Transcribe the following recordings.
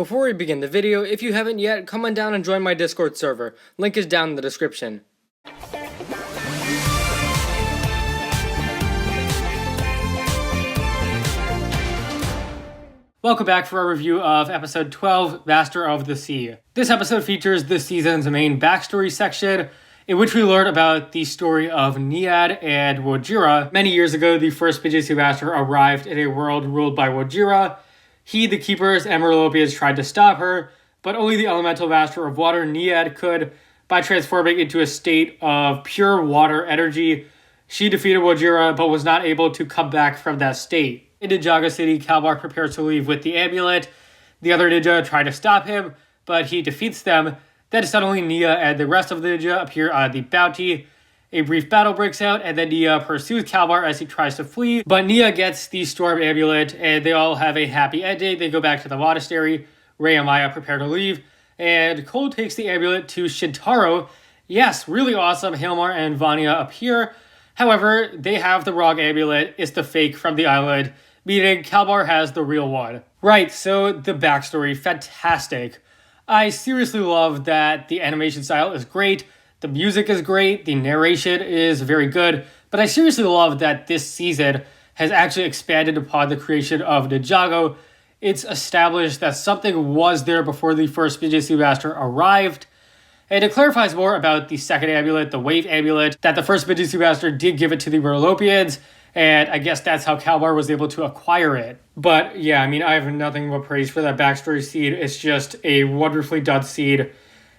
Before we begin the video, if you haven't yet, come on down and join my Discord server. Link is down in the description. Welcome back for a review of episode 12, Master of the Sea. This episode features this season's main backstory section, in which we learn about the story of Niad and Wojira. Many years ago, the first Bijutsu Master arrived in a world ruled by Wojira. He, the Keepers, and Merlopians tried to stop her, but only the Elemental Master of Water, Niad, could, by transforming into a state of pure water energy. She defeated Wojira, but was not able to come back from that state. In Ninjago City, Kalbar prepares to leave with the amulet. The other ninja try to stop him, but he defeats them. Then suddenly Nia and the rest of the ninja appear on the bounty. A brief battle breaks out, and then Nia pursues Kalbar as he tries to flee. But Nia gets the Storm Amulet, and they all have a happy ending. They go back to the monastery. Rei and Maya prepare to leave, and Cole takes the amulet to Shintaro. Yes, really awesome. Hilmar and Vanya appear. However, they have the wrong amulet. It's the fake from the island, meaning Kalbar has the real one. Right, so the backstory, fantastic. I seriously love that the animation style is great. The music is great, the narration is very good, but I seriously love that this season has actually expanded upon the creation of Ninjago. It's established that something was there before the first Bijutsu Master arrived, and it clarifies more about the second amulet, the Wave Amulet, that the first Bijutsu Master did give it to the Merlopians, and I guess that's how Kalbar was able to acquire it. But yeah, I mean, I have nothing but praise for that backstory scene. It's just a wonderfully done scene.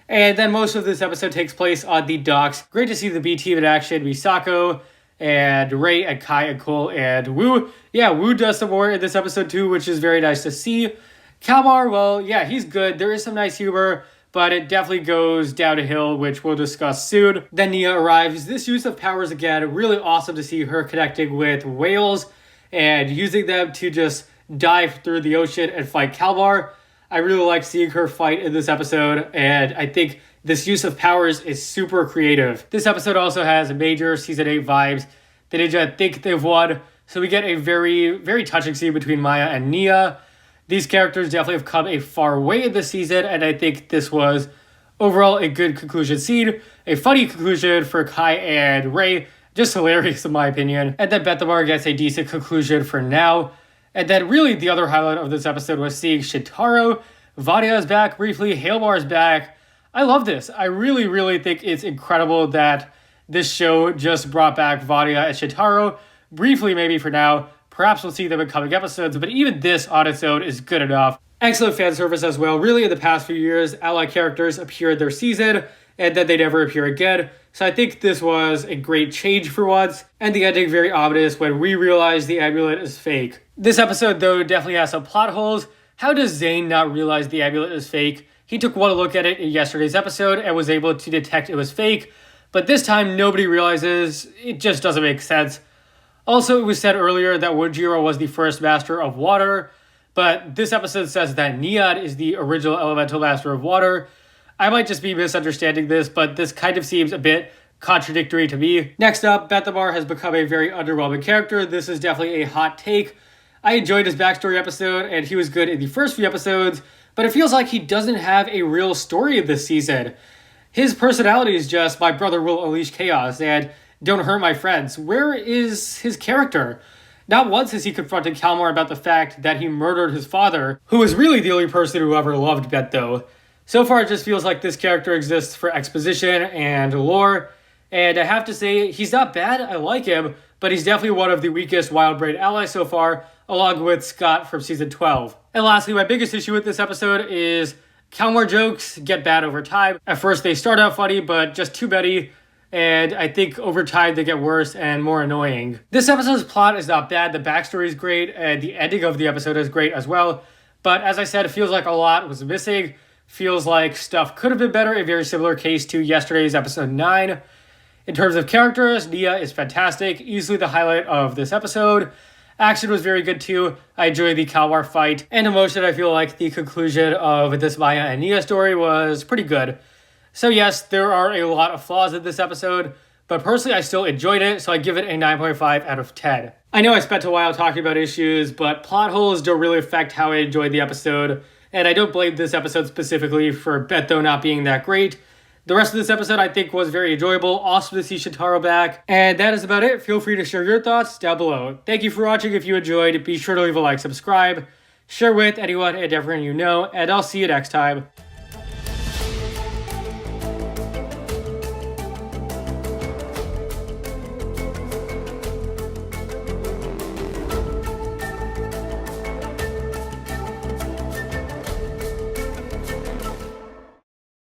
And then most of this episode takes place on the docks. Great to see the B team in action. Misako and Rei and Kai and Cole and Wu. Yeah, Wu does some more in this episode too, which is very nice to see. Kalbar, well, yeah, he's good. There is some nice humor, but it definitely goes down a hill, which we'll discuss soon. Then Nia arrives. This use of powers again, really awesome to see her connecting with whales and using them to just dive through the ocean and fight Kalbar. I really like seeing her fight in this episode, and I think this use of powers is super creative. This episode also has major Season 8 vibes. The ninja think they've won, so we get a very, very touching scene between Maya and Nia. These characters definitely have come a far way in this season, and I think this was overall a good conclusion scene. A funny conclusion for Kai and Rei, just hilarious in my opinion. And then Bethamar gets a decent conclusion for now. And then really the other highlight of this episode was seeing Shintaro. Vanya is back briefly. Hilmar is back. I love this. I really, really think it's incredible that this show just brought back Vanya and Shintaro. Briefly, maybe for now. Perhaps we'll see them in coming episodes, but even this on its own is good enough. Excellent fan service as well. Really, in the past few years, allied characters appear in their season, and then they never appear again. So I think this was a great change for once, and the ending very ominous when we realize the amulet is fake. This episode, though, definitely has some plot holes. How does Zane not realize the amulet is fake? He took one look at it in yesterday's episode and was able to detect it was fake, but this time nobody realizes. It just doesn't make sense. Also, it was said earlier that Wojira was the first Master of Water, but this episode says that Niad is the original Elemental Master of Water. I might just be misunderstanding this, but this kind of seems a bit contradictory to me. Next up, Bethamar has become a very underwhelming character. This is definitely a hot take. I enjoyed his backstory episode, and he was good in the first few episodes, but it feels like he doesn't have a real story in this season. His personality is just, my brother will unleash chaos, and don't hurt my friends. Where is his character? Not once has he confronted Kalmar about the fact that he murdered his father, who was really the only person who ever loved Bet, though. So far, it just feels like this character exists for exposition and lore, and I have to say, he's not bad, I like him, but he's definitely one of the weakest Wild Braid allies so far, along with Scott from Season 12. And lastly, my biggest issue with this episode is Kalmar jokes get bad over time. At first, they start out funny, but just too many, and I think over time they get worse and more annoying. This episode's plot is not bad, the backstory is great, and the ending of the episode is great as well, but as I said, it feels like a lot was missing. Feels like stuff could have been better, a very similar case to yesterday's episode 9. In terms of characters, Nia is fantastic, easily the highlight of this episode. Action was very good too. I enjoyed the Kalmar fight. And emotion, I feel like the conclusion of this Maya and Nia story was pretty good. So yes, there are a lot of flaws in this episode, but personally I still enjoyed it, so I give it a 9.5 out of 10. I know I spent a while talking about issues, but plot holes don't really affect how I enjoyed the episode. and I don't blame this episode specifically for Beto not being that great. The rest of this episode I think was very enjoyable. Awesome to see Shintaro back. And that is about it. Feel free to share your thoughts down below. Thank you for watching. If you enjoyed, be sure to leave a like, subscribe, share with anyone and everyone you know, and I'll see you next time.